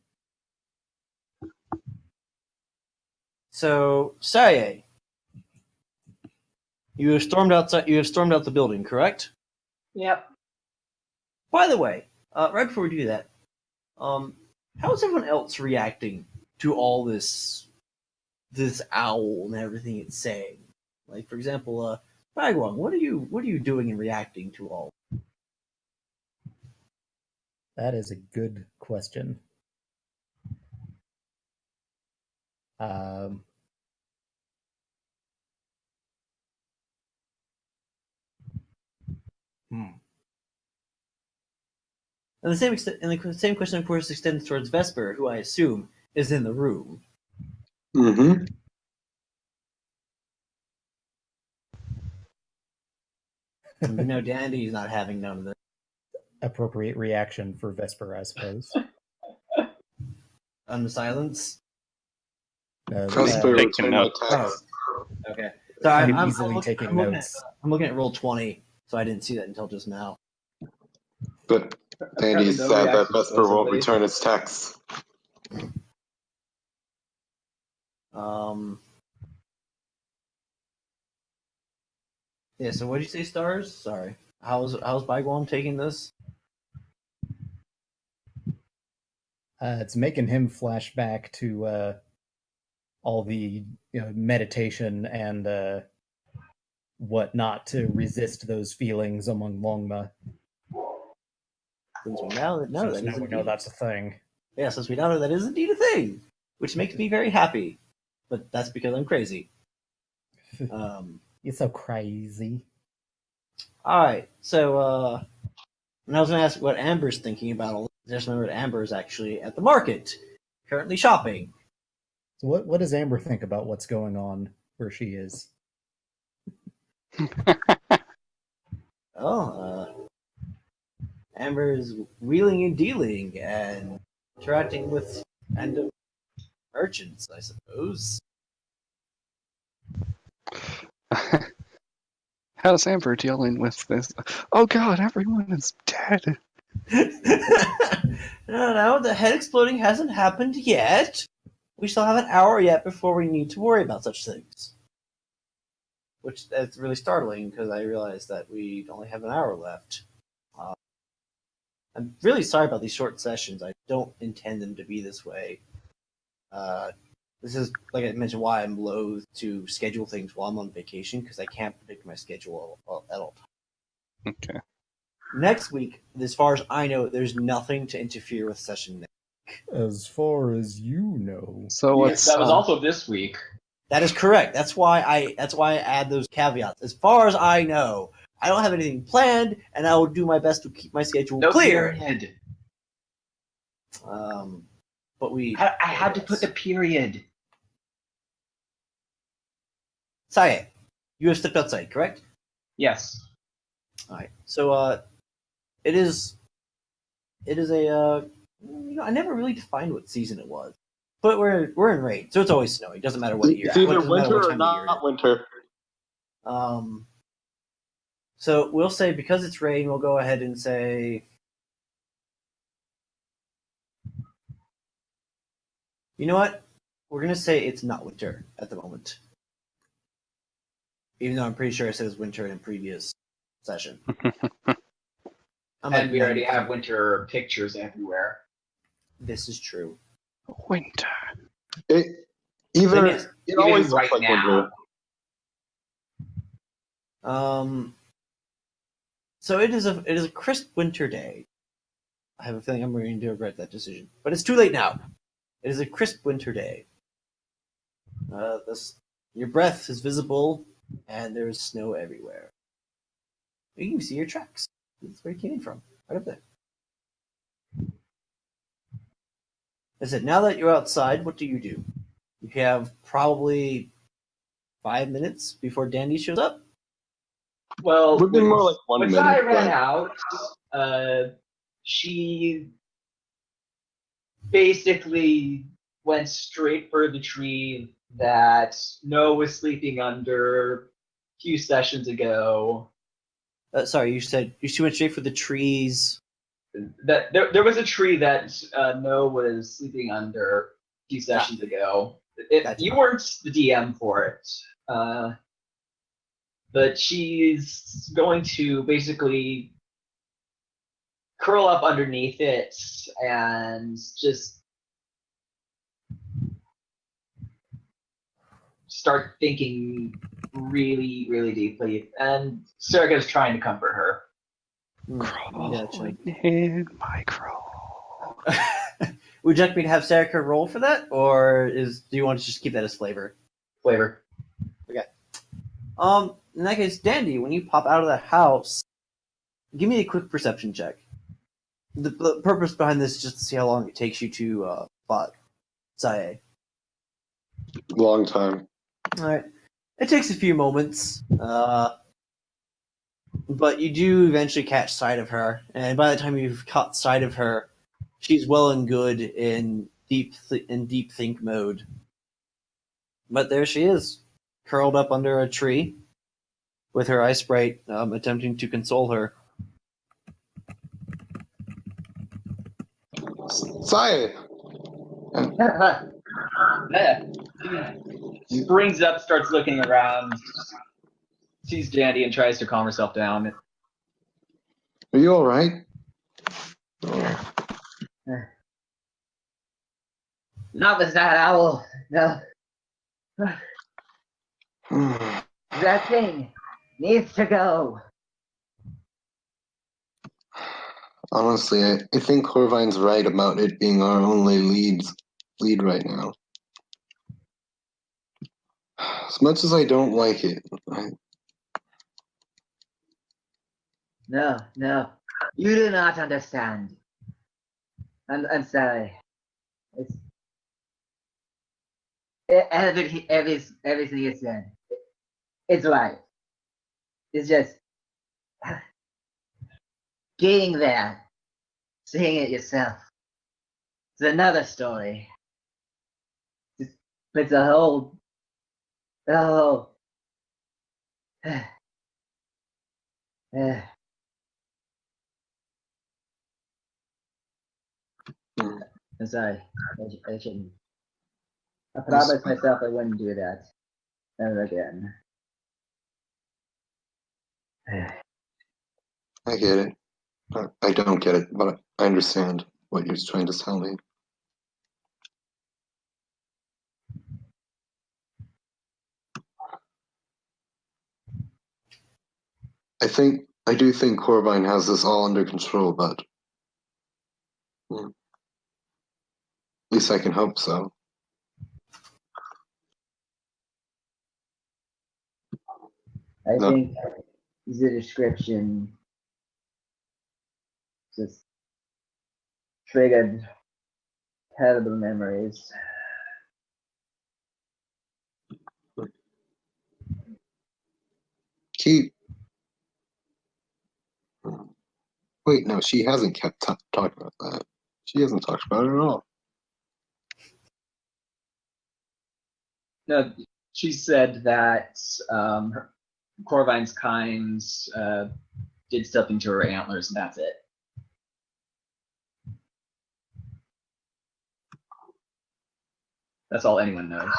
So, Saye, you have stormed outside. You have stormed out the building, correct? Yep. By the way, right before we do that, how is everyone else reacting to all this owl and everything it's saying? Like, for example, Bagwang, what are you doing and reacting to all? That is a good question. Um, Hmm. And the same question, of course, extends towards Vesper, who I assume is in the room. Mm-hmm. And we know Dandy's not having none of this. Appropriate reaction for Vesper, I suppose. On the silence. Vesper, taking return my notes. text. Okay. Sorry, I'm easily taking notes. I'm looking at roll 20, so I didn't see that until just now. But Dandy Apparently said nobody that actually Vesper won't supposedly. return his text. Yeah, so what did you say, Stars? Sorry. How's Bagwam taking this? It's making him flash back to all the meditation and whatnot to resist those feelings among Longma. Since we now that Since now we know that's a thing. Yeah, since we now know that is indeed a thing, which makes me very happy. But that's because I'm crazy. You're so crazy. All right, so and I was going to ask what Amber's thinking about all this. I just remembered Amber's actually at the market, currently shopping. So what does Amber think about what's going on where she is? Amber is wheeling and dealing and interacting with random merchants, I suppose. How's Amber dealing with this? Oh god, everyone is dead. No, the head exploding hasn't happened yet. We still have an hour yet before we need to worry about such things. Which that's really startling because I realized that we only have an hour left. I'm really sorry about these short sessions. I don't intend them to be this way. This is, like I mentioned, why I'm loath to schedule things while I'm on vacation because I can't predict my schedule at all times. Okay. Next week, as far as I know, there's nothing to interfere with session next. As far as you know. So Yes, what's that was also this week. That is correct. That's why I add those caveats. As far as I know, I don't have anything planned, and I will do my best to keep my schedule No clear. period. But I had to put the period. Saye, you have stepped outside, correct? Yes. All right. So it is a I never really defined what season it was, but we're in rain, so it's always snowing. It doesn't matter what year. It's either Doesn't matter winter what or time of year it not is. winter. So we'll say because it's rain, we'll go ahead and say, you know what? We're gonna say it's not winter at the moment, even though I'm pretty sure I said it's winter in a previous session. And we already have winter pictures everywhere. This is true. winter? It Then yes, it even always right looks like now. winter. So it is a crisp winter day. I have a feeling I'm going to regret that decision, but it's too late now. It is a crisp winter day. Your breath is visible, and there is snow everywhere. You can see your tracks. That's where you came from, right up there. I said, now that you're outside, what do? You have probably 5 minutes before Dandy shows up. Well, Would be more like 1 when minute. I ran but- out, she basically went straight for the tree that Noah was sleeping under a few sessions ago. Sorry, you said she went straight for the trees. That there was a tree that Noah was sleeping under a few sessions ago. Gotcha. You weren't the DM for it, but she's going to basically curl up underneath it and just start thinking really, really deeply. And Serga's trying to comfort her. Crawling in my crawl. Would you like me to have Sarika roll for that, or do you want to just keep that as flavor? Flavor. In that case, Dandy, when you pop out of the house, Give me a quick perception check. The purpose behind this is just to see how long it takes you to spot Sae. Long time. All right. It takes a few moments, but you do eventually catch sight of her, and by the time you've caught sight of her, she's well and good in deep think mode. But there she is, curled up under a tree, with her ice sprite attempting to console her. Sae! Yeah. She springs up, starts looking around, sees Jandy, and tries to calm herself down. Are you alright? Not with that owl. No. That thing needs to go. Honestly, I think Corvine's right about it being our only lead right now. As much as I don't like it, No, no. You do not understand. I'm sorry. It's everything you said. It's right. It's just getting there, seeing it yourself. It's another story. It's a whole. Oh. I'm sorry. I shouldn't. I promised myself I wouldn't do that ever again. I get it. I don't get it, but I understand what you're trying to tell me. I do think Corvine has this all under control, but at least I can hope so. I No. think the description just triggered terrible memories. Wait, no, she hasn't kept talking about that. She hasn't talked about it at all. No, she said that Corvine's kind did something to her antlers, and that's it. That's all anyone knows.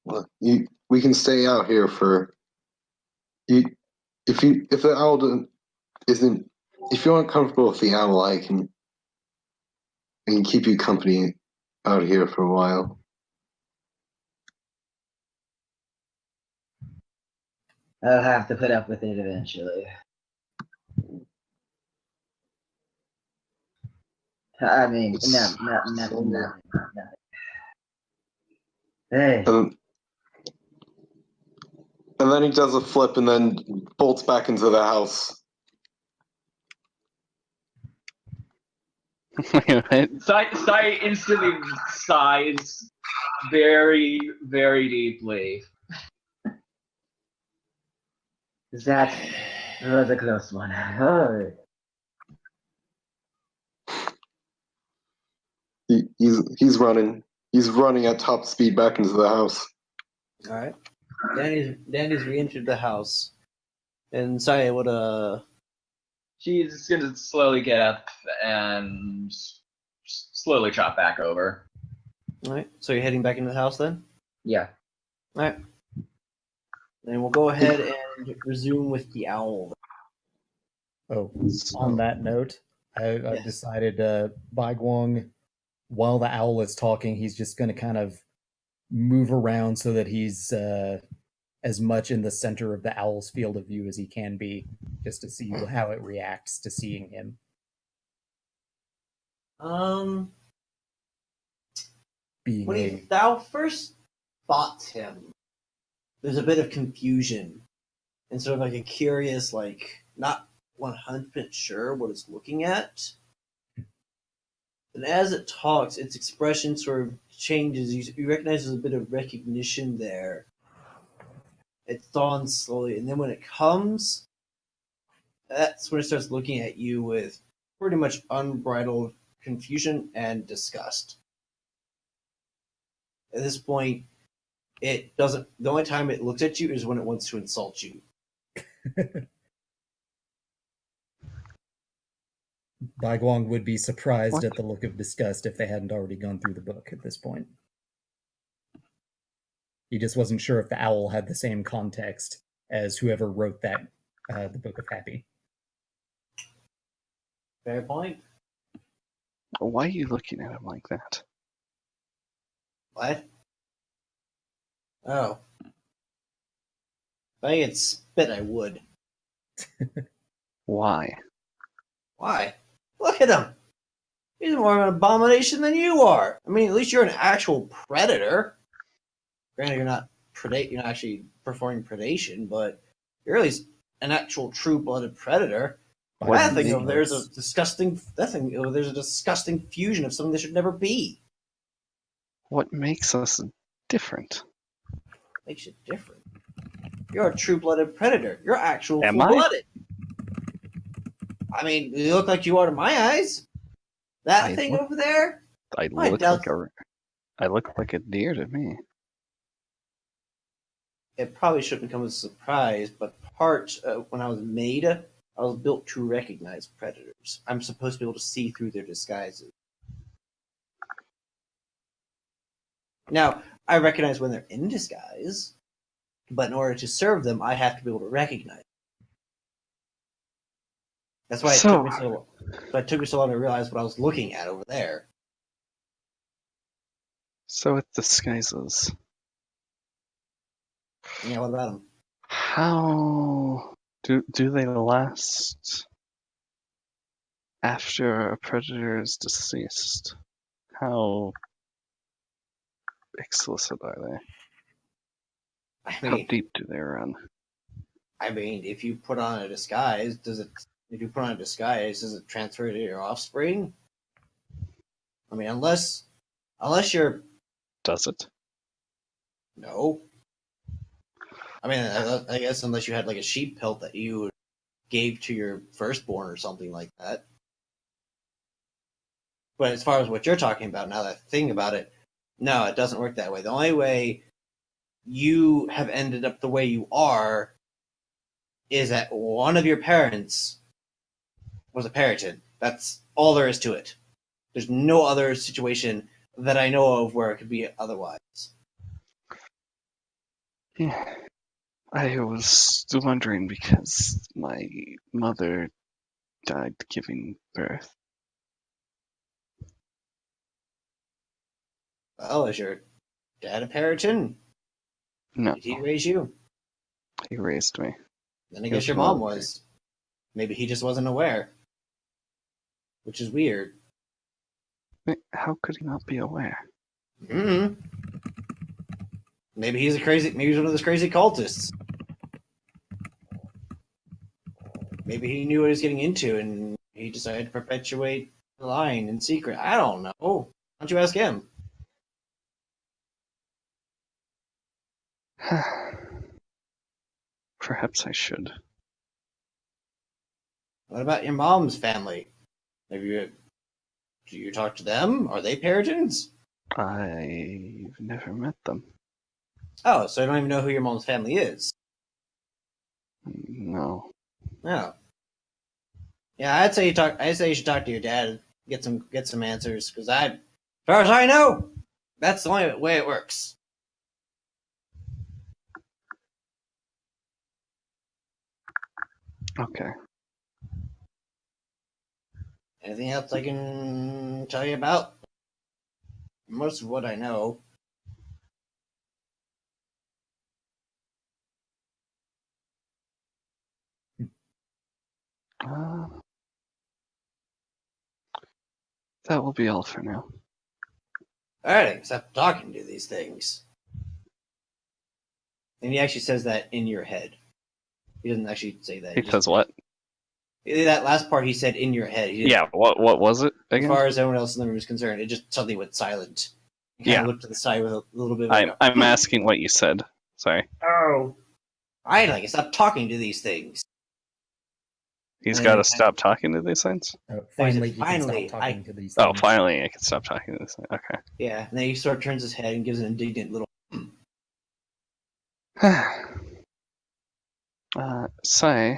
Well, we can stay out here for you. If the owl isn't, if you aren't comfortable with the owl, I can keep you company out here for a while. I'll have to put up with it eventually. I mean, nothing. Hey. And then he does a flip and then bolts back into the house. Wait, Sai instantly sighs very, very deeply. That was a close one. Oh. He's running. He's running at top speed back into the house. All right. Danny's re-entered the house, and Sae would She's gonna slowly get up and slowly chop back over. All right. So you're heading back into the house then? Yeah. All right. Then we'll go ahead and resume with the owl. Oh, on that note, I've Yes. decided Baiguang, while the owl is talking, he's just going to kind of move around so that he's as much in the center of the owl's field of view as he can be, just to see how it reacts to seeing him. Being When thou first spots him, there's a bit of confusion and sort of like a curious, like not 100% sure what it's looking at. And as it talks, its expression sort of changes. You recognize there's a bit of recognition there. It dawns slowly, and then when it comes, that's when it starts looking at you with pretty much unbridled confusion and disgust. At this point, it doesn't. The only time it looks at you is when it wants to insult you. Baiguang would be surprised What? at the look of disgust if they hadn't already gone through the book at this point. He just wasn't sure if the owl had the same context as whoever wrote that, the Book of Happy. Fair point. Why are you looking at him like that? What? Oh. If I could spit, I would. Why? Why? Look at him. He's more of an abomination than you are. I mean, at least you're an actual predator. Granted, you're not actually performing predation, but you're at least an actual true-blooded predator. What That thing makes- over there is a disgusting. That thing over there's a disgusting fusion of something that should never be. What makes us different? Makes you different. You're a true-blooded predator. You're actual Am I? full-blooded. I mean, you look like you are to my eyes. That I thing look- over there. I look like a deer to me. It probably shouldn't come as a surprise, but when I was made, I was built to recognize predators. I'm supposed to be able to see through their disguises. Now, I recognize when they're in disguise, but in order to serve them, I have to be able to recognize. That's why it took me so long to realize what I was looking at over there. So it disguises. Yeah, what about them? How do they last after a predator is deceased? How explicit are they? I How mean, deep do they run? if you put on a disguise, if you put on a disguise, does it transfer to your offspring? I mean, unless you're Does it? no. I mean, I guess unless you had like a sheep pelt that you gave to your firstborn or something like that. But as far as what you're talking about, now that I think about it, no, it doesn't work that way. The only way you have ended up the way you are is that one of your parents was a Periton. That's all there is to it. There's no other situation that I know of where it could be otherwise. Yeah. I was wondering because my mother died giving birth. Well, is your dad a Periton? No, Did he raise you? he raised me. Then I He guess was your mom military. was. Maybe he just wasn't aware. Which is weird. Wait, how could he not be aware? Hmm. Maybe he's maybe he's one of those crazy cultists. Maybe he knew what he was getting into and he decided to perpetuate the line in secret. I don't know. Why don't you ask him? Perhaps I should. What about your mom's family? Do you talk to them? Are they Peritons? I've never met them. Oh, so I don't even know who your mom's family is. No. No. Yeah, I'd say you should talk to your dad and get some answers because as far as I know, that's the only way it works. Okay. Anything else I can tell you about? Most of what I know. Uh, that will be all for now. Alright, except talking to these things. And he actually says that in your head. He doesn't actually say that. He says what? That last part he said in your head. He didn't- Yeah, what was it As again? far as everyone else in the room is concerned, it just suddenly went silent. He kind Yeah. of looked to the side with a little bit of I'm asking what you said. Sorry. Oh. I'd like to stop talking to these things. He's And got then to stop talking to these things? Finally, he can Finally, stop talking to these Oh, things. finally I can stop talking to this thing. Okay. Yeah, and then he sort of turns his head and gives an indignant little. Sai,